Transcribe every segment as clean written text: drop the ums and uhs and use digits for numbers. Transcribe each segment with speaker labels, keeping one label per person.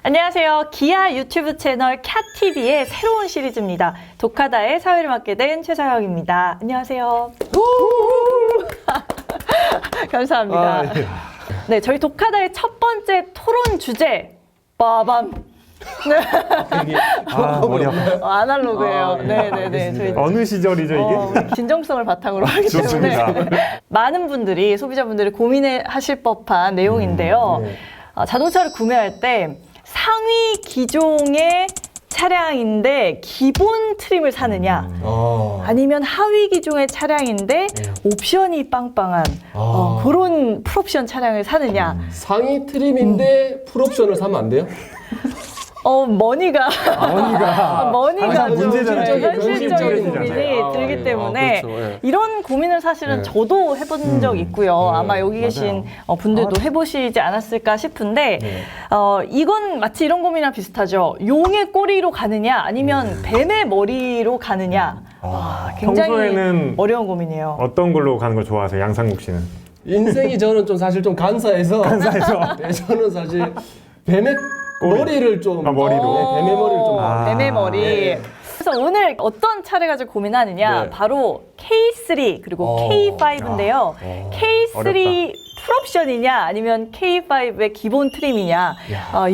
Speaker 1: 안녕하세요. 기아 유튜브 채널 캣TV의 새로운 시리즈입니다. 도카다의 사회를 맡게 된 최서영입니다. 안녕하세요. 감사합니다. 네, 저희 도카다의 첫 번째 토론 주제, 빠밤.
Speaker 2: 머리 아파.
Speaker 1: 아날로그예요. 네네네. 저희
Speaker 2: 어느 시절이죠 이게?
Speaker 1: 진정성을 바탕으로 하기
Speaker 2: 좋습니다.
Speaker 1: 때문에 많은 분들이 소비자분들이 고민하실 법한 내용인데요. 자동차를 구매할 때 상위 기종의 차량인데 기본 트림을 사느냐, 아니면 하위 기종의 차량인데 옵션이 빵빵한 그런 풀옵션 차량을 사느냐.
Speaker 3: 상위 트림인데 풀옵션을 사면 안 돼요?
Speaker 1: 머니가
Speaker 2: 항상
Speaker 1: 좀
Speaker 2: 문제잖아요.
Speaker 1: 현실적인 고민이
Speaker 2: 문제잖아요.
Speaker 1: 들기 때문에
Speaker 3: 그렇죠. 예.
Speaker 1: 이런 고민을 사실은 저도 해본 적 있고요. 아마 여기 계신 분들도 해보시지 않았을까 싶은데 이건 마치 이런 고민이랑 비슷하죠. 용의 꼬리로 가느냐 아니면 뱀의 머리로 가느냐. 굉장히
Speaker 2: 평소에는
Speaker 1: 어려운 고민이에요.
Speaker 2: 어떤 걸로 가는 걸 좋아하세요, 양상국 씨는?
Speaker 3: 인생이 저는 좀 사실 좀 간사해서 네, 저는 사실 뱀의
Speaker 2: 꼬리.
Speaker 3: 머리를 좀
Speaker 2: 머리로.
Speaker 3: 네, 뱀의 머리를 좀
Speaker 1: 뱀의 머리.
Speaker 3: 네.
Speaker 1: 그래서 오늘 어떤 차를 가지고 고민하느냐,
Speaker 3: 네.
Speaker 1: 바로 K3 그리고 K5인데요. K3 풀옵션이냐 아니면 K5의 기본 트림이냐,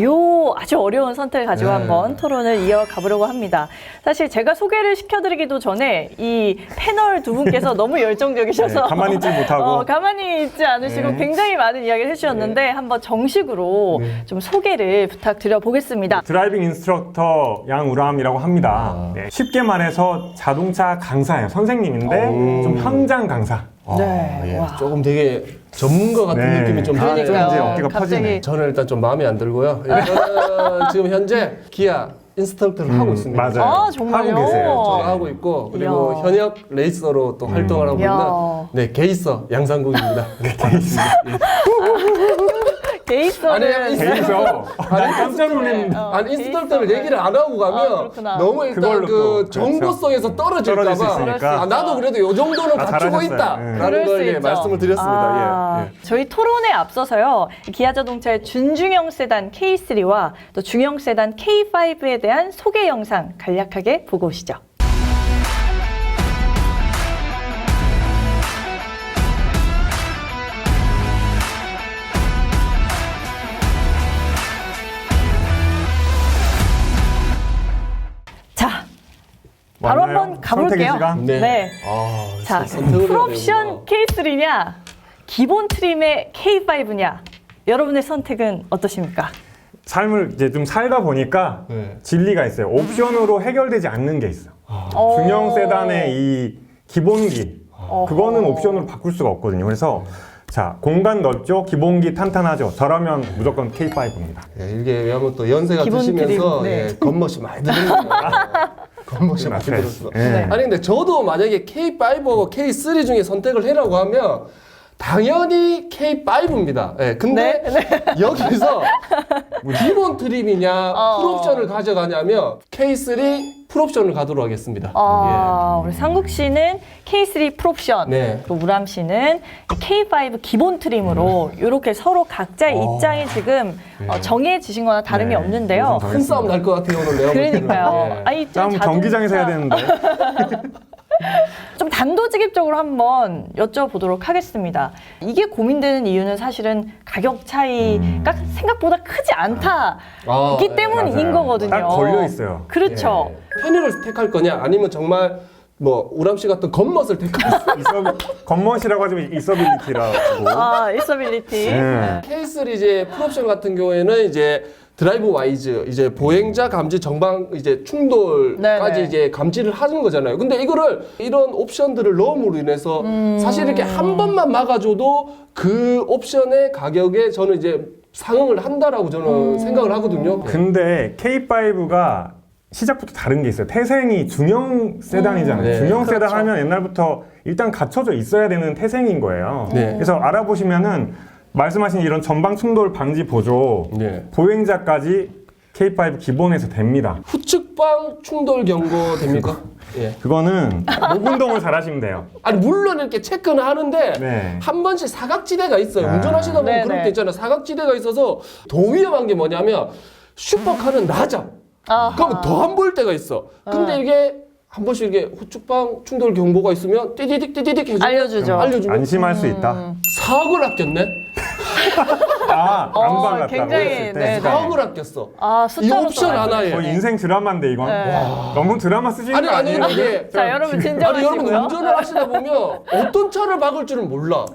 Speaker 1: 요 아주 어려운 선택을 가지고 한번 토론을 이어가 보려고 합니다. 사실 제가 소개를 시켜드리기도 전에 이 패널 두 분께서 너무 열정적이셔서
Speaker 2: 네, 가만히 있지 못하고.
Speaker 1: 가만히 있지 않으시고 굉장히 많은 이야기를 해주셨는데 한번 정식으로 좀 소개를 부탁드려 보겠습니다.
Speaker 2: 드라이빙 인스트럭터 양우람이라고 합니다. 네, 쉽게 말해서 자동차 강사예요. 선생님인데 좀 현장 강사.
Speaker 1: 네. 와.
Speaker 3: 조금 되게 전문가 같은
Speaker 2: 네.
Speaker 3: 느낌이 좀
Speaker 2: 그러니까요.
Speaker 3: 드네요.
Speaker 2: 이제 어깨가
Speaker 1: 갑자기
Speaker 2: 퍼지네.
Speaker 3: 저는 일단 좀 마음에 안 들고요. 저는 지금 현재 기아 인스트럭터를 하고 있습니다.
Speaker 2: 맞아요.
Speaker 1: 아, 정말요?
Speaker 2: 하고 계세요.
Speaker 3: 저는 하고 있고, 그리고
Speaker 1: 이야.
Speaker 3: 현역 레이서로 또 활동을 하고
Speaker 1: 이야.
Speaker 3: 있는 네 게이서 양상국입니다. 네,
Speaker 1: 게이서는
Speaker 2: 개인서 난 깜짝 놀랐는데.
Speaker 3: 아니 인스트럭터를 얘기를 안 하고 가면
Speaker 1: 그렇구나.
Speaker 3: 너무 일단
Speaker 2: 그걸로
Speaker 3: 그
Speaker 2: 또,
Speaker 3: 정보성에서
Speaker 2: 떨어질 수
Speaker 3: 떨어질까봐
Speaker 2: 있으니까.
Speaker 3: 나도 그래도 요 정도는 갖추고
Speaker 2: 잘하셨어요.
Speaker 3: 있다라는
Speaker 1: 그럴 수
Speaker 3: 걸
Speaker 1: 있죠.
Speaker 3: 말씀을 드렸습니다. 예.
Speaker 1: 저희 토론에 앞서서요, 기아자동차의 준중형 세단 K3와 또 중형 세단 K5에 대한 소개 영상 간략하게 보고 오시죠. 자, 바로
Speaker 2: 왔나요?
Speaker 1: 한번 가볼게요.
Speaker 2: 선택의 시간?
Speaker 1: 네.
Speaker 3: 아,
Speaker 1: 자,
Speaker 3: 선택을 해야
Speaker 1: 풀옵션 K3냐, 기본 트림의 K5냐, 여러분의 선택은 어떠십니까?
Speaker 2: 삶을 이제 좀 살다 보니까
Speaker 3: 네.
Speaker 2: 진리가 있어요. 옵션으로 해결되지 않는 게 있어. 중형 세단의 이 기본기, 그거는 옵션으로 바꿀 수가 없거든요. 그래서 자, 공간 넓죠, 기본기 탄탄하죠. 저라면 무조건 K5입니다.
Speaker 3: 예, 이게 왜냐면 또 연세가
Speaker 1: 기본
Speaker 3: 드시면서
Speaker 1: 드림, 네.
Speaker 3: 예, 겉멋이 많이 들었어요. 겉멋이 많이
Speaker 2: 네.
Speaker 3: 들었어.
Speaker 2: 네.
Speaker 3: 아니 근데 저도 만약에 K5하고 K3 중에 선택을 해라고 하면 당연히 K5입니다. 예, 근데 여기서 기본 트림이냐 풀옵션을 가져가냐면 K3 풀옵션을 가도록 하겠습니다.
Speaker 1: 우리 상국 씨는 K3 풀옵션,
Speaker 3: 네.
Speaker 1: 또 우람 씨는 K5 기본 트림으로 이렇게 서로 각자의 입장이 지금 정해지신 거나 다름이
Speaker 2: 네.
Speaker 1: 없는데요.
Speaker 3: 큰 싸움 날 것 같아요 오늘 내가 볼 때는.
Speaker 1: 그러니까요.
Speaker 3: 예.
Speaker 1: 아니,
Speaker 2: 다음 경기장에서 해야 되는데.
Speaker 1: 좀 단도직입적으로 한번 여쭤보도록 하겠습니다. 이게 고민되는 이유는 사실은 가격 차이가 생각보다 크지 않다기 때문인
Speaker 2: 맞아요.
Speaker 1: 거거든요.
Speaker 2: 딱 걸려 있어요.
Speaker 1: 그렇죠.
Speaker 3: 편의를 택할 거냐 아니면 정말 뭐 우람 씨 같은 겉멋을 택할
Speaker 2: 겉멋이라고 하지만 있어빌리티라고.
Speaker 1: 일서빌리티.
Speaker 2: 네.
Speaker 3: K3 이제 풀옵션 같은 경우에는 이제 드라이브 와이즈 이제 보행자 감지 정방 이제 충돌까지
Speaker 1: 네네.
Speaker 3: 이제 감지를 하는 거잖아요. 근데 이거를 이런 옵션들을 넣음으로 인해서 사실 이렇게 한 번만 막아줘도 그 옵션의 가격에 저는 이제 상응을 한다라고 저는 생각을 하거든요.
Speaker 2: 근데 K5가 시작부터 다른 게 있어요. 태생이 중형 세단이잖아요.
Speaker 3: 네.
Speaker 2: 중형 세단
Speaker 1: 그렇죠.
Speaker 2: 하면 옛날부터 일단 갖춰져 있어야 되는 태생인 거예요.
Speaker 3: 네.
Speaker 2: 그래서 알아보시면은 말씀하신 이런 전방 충돌 방지 보조,
Speaker 3: 네.
Speaker 2: 보행자까지 K5 기본에서 됩니다.
Speaker 3: 후측방 충돌 경고 됩니까? 예.
Speaker 2: 그거는 목 운동을 잘 하시면 돼요.
Speaker 3: 아니 물론 이렇게 체크는 하는데
Speaker 2: 네.
Speaker 3: 한 번씩 사각지대가 있어요. 운전하시다 보면
Speaker 1: 네네.
Speaker 3: 그럴 때 있잖아요. 사각지대가 있어서 더 위험한 게 뭐냐면 슈퍼카는 낮아.
Speaker 1: 아하.
Speaker 3: 그러면 더 안 보일 때가 있어. 근데 이게 한 번씩 이게 후축방 충돌 경보가 있으면 띠디딕 해주면
Speaker 1: 알려주죠.
Speaker 3: 알려주면
Speaker 2: 안심할 수 있다.
Speaker 3: 4억을 아꼈네.
Speaker 2: 안 발랐다고
Speaker 1: 굉장히,
Speaker 2: 했을 때.
Speaker 1: 네, 네.
Speaker 3: 4억을 아꼈어.
Speaker 1: 아,
Speaker 3: 이
Speaker 1: 숫자로
Speaker 3: 옵션
Speaker 1: 또
Speaker 3: 하나에.
Speaker 2: 거의 인생 드라마인데 이건.
Speaker 1: 네.
Speaker 2: 와, 너무 드라마 쓰시는
Speaker 3: 아니
Speaker 2: 거 아니에요?
Speaker 3: 이게
Speaker 1: 자, 여러분
Speaker 3: 아니 여러분
Speaker 1: 진정하시고요.
Speaker 3: 운전을 하시다 보면 어떤 차를 박을 줄은 몰라.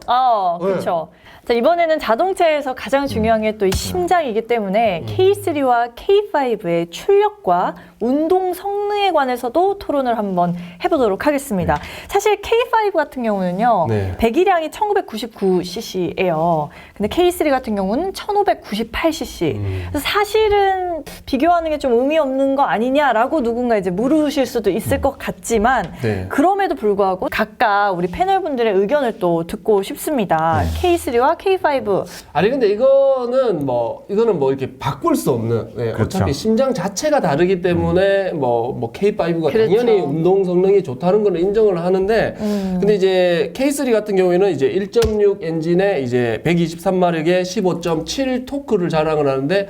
Speaker 1: 그렇죠. 자, 이번에는 자동차에서 가장 중요한 게 또 이 심장이기 때문에 K3와 K5의 출력과 운동 성능에 관해서도 토론을 한번 해보도록 하겠습니다. 사실 K5 같은 경우는요,
Speaker 3: 네.
Speaker 1: 배기량이 1999cc예요. 근데 K3 같은 경우는 1598cc. 그래서 사실은 비교하는 게 좀 의미 없는 거 아니냐라고 누군가 이제 물으실 수도 있을 것 같지만
Speaker 3: 네.
Speaker 1: 그럼에도 불구하고 각각 우리 패널분들의 의견을 또 듣고 싶습니다. K3와 K5.
Speaker 3: 아니 근데 이거는 뭐 이렇게 바꿀 수 없는
Speaker 2: 그렇죠.
Speaker 3: 어차피 심장 자체가 다르기 때문에 뭐 K5가
Speaker 1: 그렇죠.
Speaker 3: 당연히 운동 성능이 좋다는 거는 인정을 하는데 근데 이제 K3 같은 경우에는 이제 1.6 엔진에 이제 123마력의 15.7 토크를 자랑을 하는데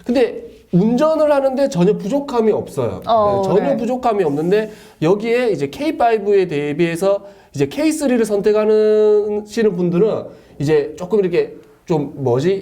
Speaker 3: 근데 운전을 하는데 전혀 부족함이 없어요. 전혀
Speaker 1: 네.
Speaker 3: 부족함이 없는데 여기에 이제 K5에 대비해서 이제 K3를 선택하시는 분들은 이제 조금 이렇게 좀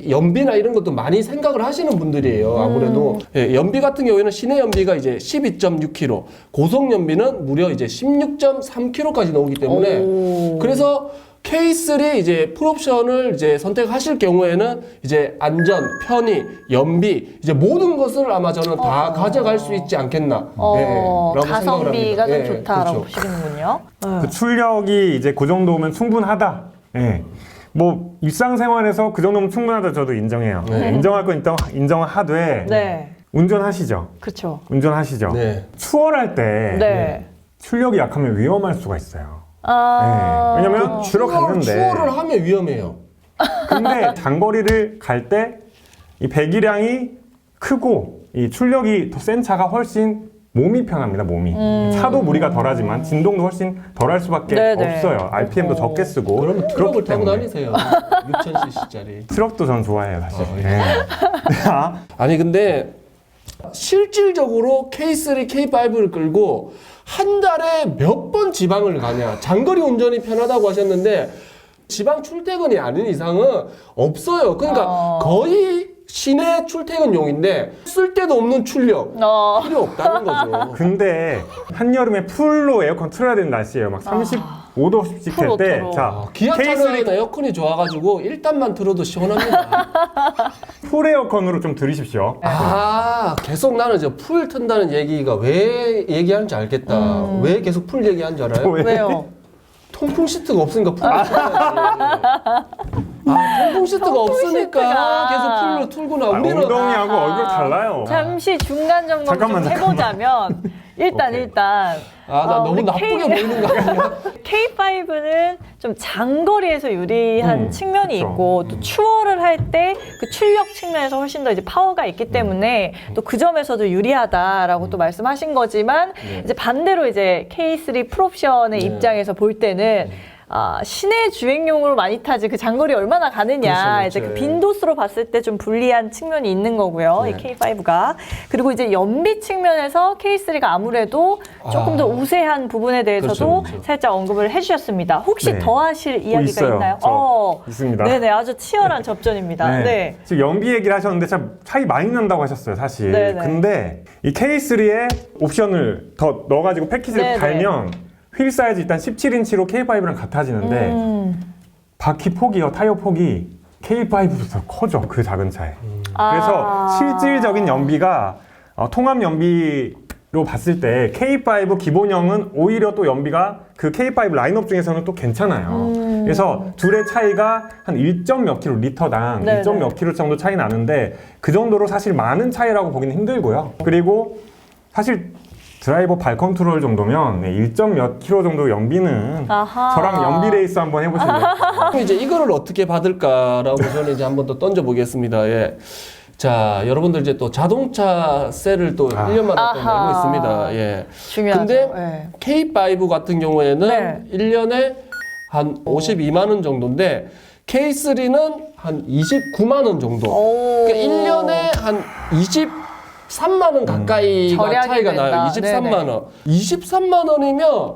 Speaker 3: 연비나 이런 것도 많이 생각을 하시는 분들이에요. 아무래도 예, 연비 같은 경우에는 시내 연비가 이제 12.6km, 고속 연비는 무려 이제 16.3km까지 나오기 때문에 그래서 K3 이제 풀옵션을 이제 선택하실 경우에는 이제 안전, 편의, 연비 이제 모든 것을 아마 저는 다 가져갈 수 있지 않겠나. 라고 생각을
Speaker 1: 가성비가
Speaker 3: 합니다.
Speaker 1: 좀 좋다라고
Speaker 3: 그렇죠.
Speaker 1: 보시는군요.
Speaker 2: 그 출력이 이제 그 정도면 충분하다. 예. 뭐 일상생활에서 그 정도면 충분하다 저도 인정해요. 인정할 건 인정을 하되
Speaker 1: 네.
Speaker 2: 운전하시죠.
Speaker 1: 그렇죠.
Speaker 2: 운전하시죠.
Speaker 3: 네.
Speaker 2: 추월할 때
Speaker 1: 네.
Speaker 2: 출력이 약하면 위험할 수가 있어요.
Speaker 1: 아.
Speaker 2: 네. 왜냐면 들어갔는데
Speaker 3: 추월을 하면 위험해요.
Speaker 2: 근데 장거리를 갈 때 이 배기량이 크고 이 출력이 더 센 차가 훨씬 몸이 편합니다. 몸이 차도 무리가 덜하지만 진동도 훨씬 덜할 수밖에
Speaker 1: 네네.
Speaker 2: 없어요. RPM도 적게 쓰고
Speaker 3: 그러면 트럭을
Speaker 2: 그렇기
Speaker 3: 타고
Speaker 2: 때문에.
Speaker 3: 다니세요. 6000cc짜리.
Speaker 2: 트럭도 전 좋아해요 사실.
Speaker 3: 예.
Speaker 2: 네.
Speaker 3: 아니 근데 실질적으로 K3, K5를 끌고 한 달에 몇 번 지방을 가냐. 장거리 운전이 편하다고 하셨는데 지방 출퇴근이 아닌 이상은 없어요. 그러니까 거의 시내 출퇴근용인데 쓸데도 없는 출력 필요 없다는 거죠.
Speaker 2: 근데 한여름에 풀로 에어컨 틀어야 되는 날씨예요. 막 35도씩
Speaker 1: 풀
Speaker 2: 될 때.
Speaker 1: 오토로.
Speaker 2: 자,
Speaker 3: 기아차는 에어컨이 좋아가지고 1단만 틀어도 시원합니다.
Speaker 2: 풀 에어컨으로 좀 들이십시오.
Speaker 3: 아 계속 나는 저 풀 튼다는 얘기가 왜 얘기하는지 알겠다. 왜 계속 풀 얘기하는 줄 알아요?
Speaker 1: 왜요?
Speaker 3: 통풍 시트가 없으니까 풀로 틀어야지. 통풍 시트가 없으니까
Speaker 1: 시트가.
Speaker 3: 계속 풀로 틀구나. 우리는
Speaker 2: 엉덩이하고 얼굴 달라요.
Speaker 1: 잠시 중간 점검
Speaker 2: 잠깐만,
Speaker 1: 좀 해보자면 일단
Speaker 3: 나 너무
Speaker 1: 우리
Speaker 3: 나쁘게 보이는 거 아니야?
Speaker 1: K5는 좀 장거리에서 유리한 측면이
Speaker 2: 그쵸.
Speaker 1: 있고 또 추월을 할 때 그 출력 측면에서 훨씬 더 이제 파워가 있기 때문에 또 그 점에서도 유리하다라고 또 말씀하신 거지만 이제 반대로 이제 K3 풀옵션의 입장에서 볼 때는 시내 주행용으로 많이 타지 그 장거리 얼마나 가느냐
Speaker 3: 그렇죠,
Speaker 1: 이제 그
Speaker 3: 그렇죠.
Speaker 1: 빈도수로 봤을 때 좀 불리한 측면이 있는 거고요. 이 K5가 그리고 이제 연비 측면에서 K3가 아무래도 조금 더 우세한 부분에 대해서도
Speaker 3: 그렇죠, 그렇죠.
Speaker 1: 살짝 언급을 해주셨습니다. 혹시
Speaker 2: 네.
Speaker 1: 더 하실 이야기가
Speaker 2: 있어요.
Speaker 1: 있나요?
Speaker 2: 저 있습니다.
Speaker 1: 네네 아주 치열한 접전입니다. 네.
Speaker 2: 지금 연비 얘기를 하셨는데 참 차이 많이 난다고 하셨어요, 사실.
Speaker 1: 네네.
Speaker 2: 근데 이 K3에 옵션을 더 넣어가지고 패키지를
Speaker 1: 네네.
Speaker 2: 달면 휠 사이즈 일단 17인치로 K5랑 같아지는데 바퀴 폭이요, 타이어 폭이 K5보다 커져, 그 작은 차에. 그래서 실질적인 연비가 통합 연비로 봤을 때 K5 기본형은 오히려 또 연비가 그 K5 라인업 중에서는 또 괜찮아요. 그래서 둘의 차이가 한 1점 몇 킬로, 리터당
Speaker 1: 네네.
Speaker 2: 1점 몇 킬로 정도 차이 나는데 그 정도로 사실 많은 차이라고 보기는 힘들고요. 그리고 사실 드라이버 발 컨트롤 정도면 1점 몇 킬로 정도 연비는
Speaker 1: 아하.
Speaker 2: 저랑 연비 레이스 한번 해보실래요?
Speaker 3: 그럼 이제 이거를 어떻게 받을까라고 저는 이제 한번 더 던져보겠습니다. 예. 자, 여러분들 이제 또 자동차 셀을 또 1년마다 또
Speaker 1: 아하.
Speaker 3: 내고 있습니다. 예.
Speaker 1: 중요하죠.
Speaker 3: 근데
Speaker 1: 네.
Speaker 3: K5 같은 경우에는
Speaker 1: 네.
Speaker 3: 1년에 한 52만 원 정도인데 K3는 한 29만 원 정도.
Speaker 1: 오.
Speaker 3: 그러니까 1년에 한 3만 원 가까이가
Speaker 1: 절약이
Speaker 3: 차이가 나요.
Speaker 1: 된다.
Speaker 3: 23만 원. 23만 원이면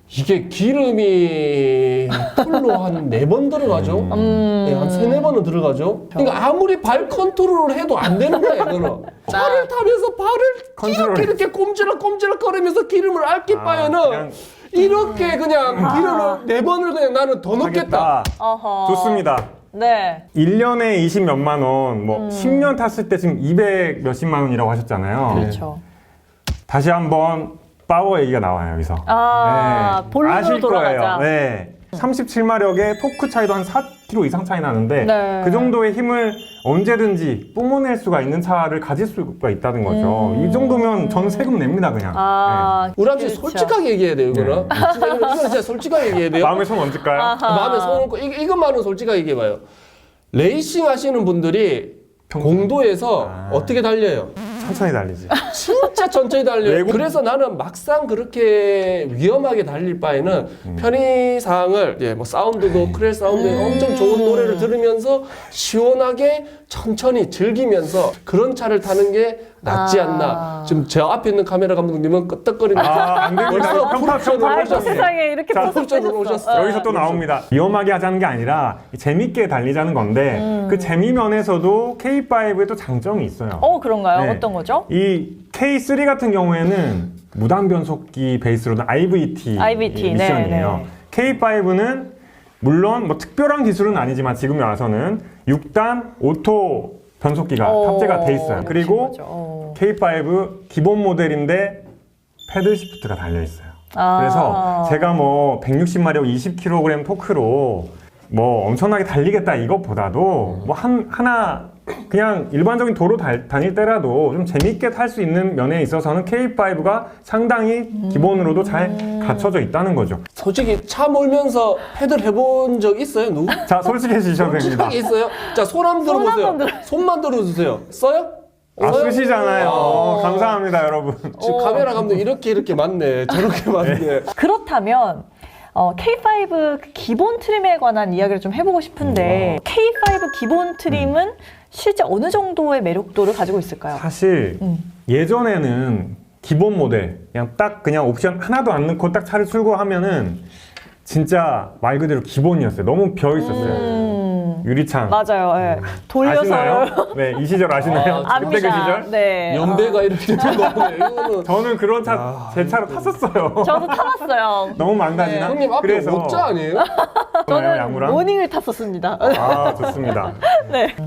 Speaker 3: 이게 기름이 풀로 한 4번 들어가죠. 네, 한 3-4번은 들어가죠. 그러니까 아무리 발 컨트롤을 해도 안 되는 거야, 이거는. 차를 타면서 발을 이렇게 꼼지락꼼지락 거리면서 기름을 아낄 바에는
Speaker 2: 그냥
Speaker 3: 이렇게 그냥 기름을 4번을 그냥 나는 더 넣겠다.
Speaker 2: 하겠다.
Speaker 1: 어허.
Speaker 2: 좋습니다.
Speaker 1: 네.
Speaker 2: 1년에 20 몇만 원, 뭐 10년 탔을 때 지금 200 몇십만 원이라고 하셨잖아요.
Speaker 1: 그렇죠.
Speaker 2: 다시 한번 파워 얘기가 나와요, 여기서.
Speaker 1: 본론으로
Speaker 2: 아실
Speaker 1: 돌아가자.
Speaker 2: 거예요. 네. 37마력의 토크 차이도 한 4kg 이상 차이 나는데
Speaker 1: 네.
Speaker 2: 그 정도의 힘을 언제든지 뿜어낼 수가 있는 차를 가질 수가 있다는 거죠. 이 정도면 전 세금 냅니다, 그냥.
Speaker 3: 우람 씨
Speaker 1: 그렇죠.
Speaker 3: 솔직하게 얘기해야 돼요, 이거는. 진짜 이거는 진짜 솔직하게 얘기해야
Speaker 2: 네.
Speaker 3: 돼요.
Speaker 2: 마음에 손 얹을까요?
Speaker 3: 마음에 손 얹고 이것만은 솔직하게 얘기해봐요. 레이싱 하시는 분들이 공도에서 어떻게 달려요?
Speaker 2: 천천히 달리지.
Speaker 3: 진짜 천천히 달려요.
Speaker 2: 외국-
Speaker 3: 그래서 나는 막상 그렇게 위험하게 달릴 바에는 편의사항을 뭐 사운드도 크렐 사운드 엄청 좋은 노래를 들으면서 시원하게 천천히 즐기면서 그런 차를 타는 게 낫지 않나. 지금 제 앞에 있는 카메라 감독님은 끄떡거리는
Speaker 2: 안 됩니다.
Speaker 3: 벌써
Speaker 2: 평타
Speaker 3: 프로옵션으로
Speaker 1: 아이고
Speaker 3: 오셨어요.
Speaker 1: 세상에 이렇게
Speaker 2: 자,
Speaker 3: 프로옵션으로 오셨어요.
Speaker 2: 여기서 또 나옵니다. 위험하게 하자는 게 아니라 재밌게 달리자는 건데 그 재미 면에서도 K5에 또 장점이 있어요.
Speaker 1: 그런가요?
Speaker 2: 네.
Speaker 1: 어떤 거죠?
Speaker 2: 이 K3 같은 경우에는 무단 변속기 베이스로 는 IVT,
Speaker 1: IVT,
Speaker 2: 미션이에요. K5는 물론 뭐 특별한 기술은 아니지만 지금 와서는 6단 오토 변속기가 탑재가 돼 있어요. 그리고 K5 기본 모델인데 패들 시프트가 달려 있어요. 그래서 제가 뭐 160마력 20kg 토크로 뭐 엄청나게 달리겠다 이것보다도 뭐 하나 그냥 일반적인 도로 다닐 때라도 좀 재밌게 탈 수 있는 면에 있어서는 K5가 상당히 기본으로도 잘 갖춰져 있다는 거죠.
Speaker 3: 솔직히 차 몰면서 패들 해본 적 있어요? 누구?
Speaker 2: 자, 솔직해지셔도 됩니다.
Speaker 3: 솔직하게 있어요? 자, 손 한번 들어보세요. 손만 들어주세요. 써요?
Speaker 2: 아,
Speaker 3: 써요?
Speaker 2: 쓰시잖아요. 감사합니다, 여러분.
Speaker 3: 지금 카메라 감독 이렇게 맞네. 저렇게 맞네.
Speaker 1: 그렇다면 K5 그 기본 트림에 관한 이야기를 좀 해보고 싶은데 K5 기본 트림은 실제 어느 정도의 매력도를 가지고 있을까요?
Speaker 2: 사실 예전에는 기본 모델 그냥 옵션 하나도 안 넣고 딱 차를 출고하면은 진짜 말 그대로 기본이었어요. 너무 비어 있었어요. 유리창.
Speaker 1: 맞아요. 예. 돌려서
Speaker 2: 아시나요? 네, 이 시절 아시나요? 그때 그 시절?
Speaker 1: 네.
Speaker 3: 연배가 이렇게 된 거네. 이거는
Speaker 2: 저는 그런 차 제 차로 탔었어요.
Speaker 1: 저도 타봤어요.
Speaker 2: 너무 망가지나?
Speaker 3: 형님 앞에
Speaker 2: 그래서
Speaker 3: 오자 아니에요?
Speaker 2: 저는 야구랑
Speaker 1: 모닝을 탔었습니다.
Speaker 2: 아, 좋습니다.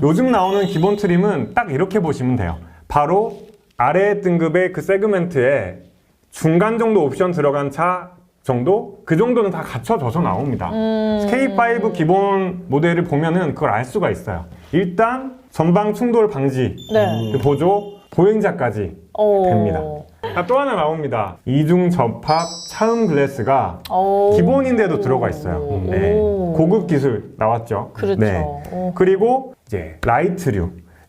Speaker 2: 요즘 나오는 기본 트림은 딱 이렇게 보시면 돼요. 바로 아래 등급의 그 세그멘트에 중간 정도 옵션 들어간 차 정도? 그 정도는 다 갖춰져서 나옵니다. K5 기본 모델을 보면은 그걸 알 수가 있어요. 일단 전방 충돌 방지,
Speaker 1: 네.
Speaker 2: 그 보조, 보행자까지 됩니다. 또 하나 나옵니다. 이중 접합 차음 글래스가 기본인데도 들어가 있어요. 네. 고급 기술 나왔죠.
Speaker 1: 그렇죠.
Speaker 2: 네. 그리고 이제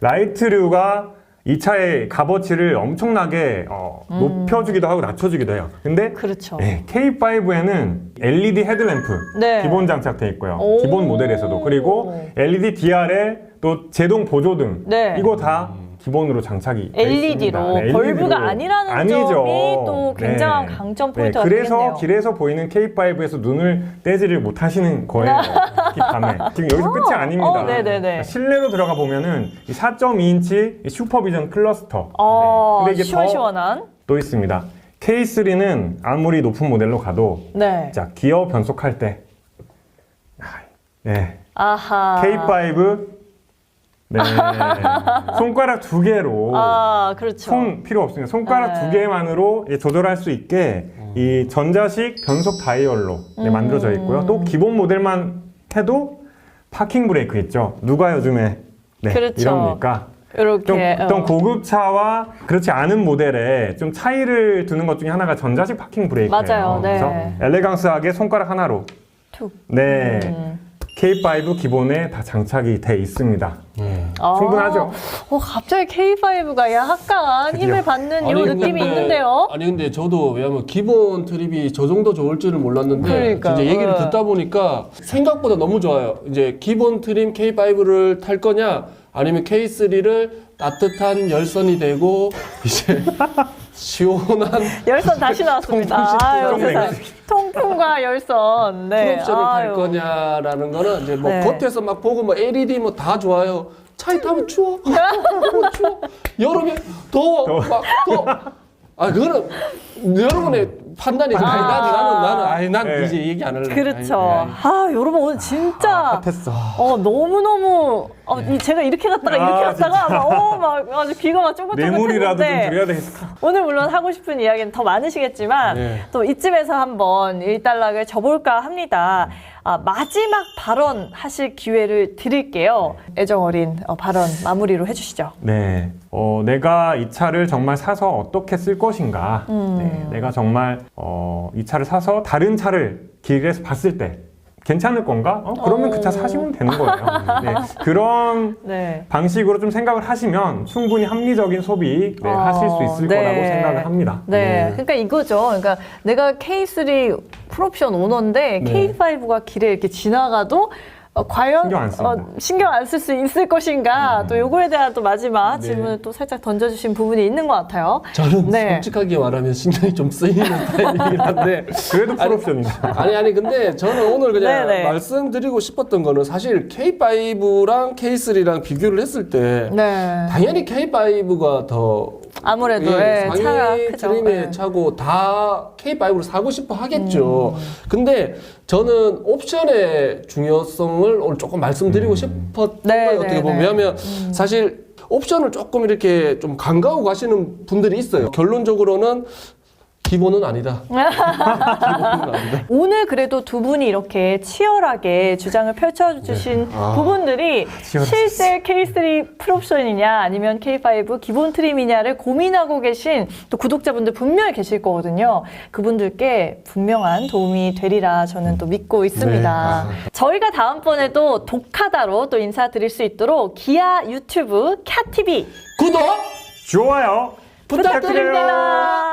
Speaker 2: 라이트류가 이 차의 값어치를 엄청나게 높여주기도 하고 낮춰주기도 해요. 근데
Speaker 1: 그렇죠.
Speaker 2: 네, K5에는 LED 헤드램프
Speaker 1: 네.
Speaker 2: 기본 장착돼 있고요. 기본 모델에서도. 그리고 LED DRL 또 제동 보조등
Speaker 1: 네.
Speaker 2: 이거 다 기본으로 장착이 돼
Speaker 1: LED로
Speaker 2: 있습니다. 네,
Speaker 1: 벌브가
Speaker 2: LED로.
Speaker 1: 아니라는
Speaker 2: 아니죠.
Speaker 1: 점이 또 굉장한
Speaker 2: 네.
Speaker 1: 강점 포인트가
Speaker 2: 그래서
Speaker 1: 되겠네요.
Speaker 2: 길에서 보이는 K5에서 눈을 떼지를 못하시는 거예요. 특히 밤에. 지금 여기서 끝이 아닙니다.
Speaker 1: 네네네.
Speaker 2: 실내로 들어가 보면은 4.2인치 슈퍼비전 클러스터. 근데 이게
Speaker 1: 시원시원한.
Speaker 2: 또 있습니다. K3는 아무리 높은 모델로 가도
Speaker 1: 네.
Speaker 2: 자 기어 변속할 때
Speaker 1: 아하.
Speaker 2: K5 네. 손가락 2개로
Speaker 1: 그렇죠.
Speaker 2: 손 필요 없습니다. 손가락 2개만으로 조절할 수 있게 이 전자식 변속 다이얼로 만들어져 있고요. 또 기본 모델만 해도 파킹 브레이크 있죠. 누가 요즘에
Speaker 1: 그렇죠.
Speaker 2: 이럽니까?
Speaker 1: 이렇게
Speaker 2: 어떤 고급차와 그렇지 않은 모델에 좀 차이를 두는 것 중에 하나가 전자식 파킹 브레이크예요.
Speaker 1: 맞아요. 네.
Speaker 2: 그래서 엘레강스하게 손가락 하나로
Speaker 1: 툭.
Speaker 2: 네. K5 기본에 다 장착이 돼 있습니다. 충분하죠?
Speaker 1: 갑자기 K5가 약간
Speaker 2: 드디어.
Speaker 1: 힘을 받는 이런 느낌이
Speaker 3: 근데,
Speaker 1: 있는데요.
Speaker 3: 아니 근데 저도 왜냐면 기본 트립이 저 정도 좋을 줄은 몰랐는데
Speaker 1: 그러니까.
Speaker 3: 이제 얘기를 듣다 보니까 생각보다 너무 좋아요. 이제 기본 트림 K5를 탈 거냐 아니면 K3를 따뜻한 열선이 되고 이제 시원한
Speaker 1: 열선 다시 나왔습니다.
Speaker 3: 통풍
Speaker 1: 아유,
Speaker 2: 시스템.
Speaker 1: 세상. 통풍과 열선. 네.
Speaker 3: 풀옵션을 갈
Speaker 1: 아유.
Speaker 3: 거냐라는 거는 이제 뭐
Speaker 1: 네.
Speaker 3: 겉에서 막 보고 뭐 LED 뭐 다 좋아요. 차에 타면 추워. 타면 추워. 여름에 더워. 막 더워. 아 그거는 여러분의 판단이죠. 난
Speaker 2: 네.
Speaker 3: 이제 얘기 안 할래.
Speaker 1: 그렇죠. 아, 여러분 오늘 진짜
Speaker 2: 핫했어.
Speaker 1: 너무너무 제가 이렇게 갔다가 이렇게 갔다가 막 아주 귀가 막
Speaker 2: 뇌물이라도 좀
Speaker 1: 쫑긋쫑긋했는데
Speaker 2: 드려야 되겠어.
Speaker 1: 오늘 물론 하고 싶은 이야기는 더 많으시겠지만
Speaker 3: 네.
Speaker 1: 또 이쯤에서 한번 일단락을 접을까 합니다. 마지막 발언 하실 기회를 드릴게요. 애정 어린 발언 마무리로 해주시죠.
Speaker 2: 네, 내가 이 차를 정말 사서 어떻게 쓸 것인가. 네, 내가 정말 이 차를 사서 다른 차를 길에서 봤을 때 괜찮을 건가? 그러면 그 차 사시면 되는 거예요. 네, 그런
Speaker 1: 네.
Speaker 2: 방식으로 좀 생각을 하시면 충분히 합리적인 소비 하실 수 있을
Speaker 1: 네.
Speaker 2: 거라고 생각을 합니다.
Speaker 1: 네, 그러니까 이거죠. 그러니까 내가 K3 풀옵션 오너인데
Speaker 3: 네.
Speaker 1: K5가 길에 이렇게 지나가도 과연
Speaker 2: 신경 안 씁니다.
Speaker 1: 신경 안 쓸 수 있을 것인가? 또 요거에 대한 또 마지막
Speaker 3: 네.
Speaker 1: 질문을 또 살짝 던져주신 부분이 있는 것 같아요.
Speaker 3: 저는
Speaker 1: 네.
Speaker 3: 솔직하게 말하면 신경이 좀 쓰이는 타입이긴 한데
Speaker 2: 그래도 풀옵션이다.
Speaker 3: 아니 근데 저는 오늘 그냥
Speaker 1: 네네.
Speaker 3: 말씀드리고 싶었던 거는 사실 K5랑 K3랑 비교를 했을 때
Speaker 1: 네.
Speaker 3: 당연히 K5가 더
Speaker 1: 아무래도
Speaker 3: 상위
Speaker 1: 차가 크죠.
Speaker 3: 트림의
Speaker 1: 네.
Speaker 3: 차고 다 K5를 사고 싶어 하겠죠. 근데 저는 옵션의 중요성을 오늘 조금 말씀드리고 싶었던
Speaker 1: 네,
Speaker 3: 거예요. 어떻게
Speaker 1: 네,
Speaker 3: 보면.
Speaker 1: 네.
Speaker 3: 왜냐하면 사실 옵션을 조금 이렇게 좀 간과하고 가시는 분들이 있어요. 결론적으로는 기본은 아니다. 기본은 아니다.
Speaker 1: 오늘 그래도 두 분이 이렇게 치열하게 주장을 펼쳐주신 부분들이 실제 K3 풀옵션이냐 아니면 K5 기본 트림이냐를 고민하고 계신 또 구독자분들 분명히 계실 거거든요. 그분들께 분명한 도움이 되리라 저는 또 믿고 있습니다. 저희가 다음번에도 독하다로 또 인사드릴 수 있도록 기아 유튜브 캬TV
Speaker 3: 구독!
Speaker 2: 좋아요.
Speaker 1: 부탁드립니다.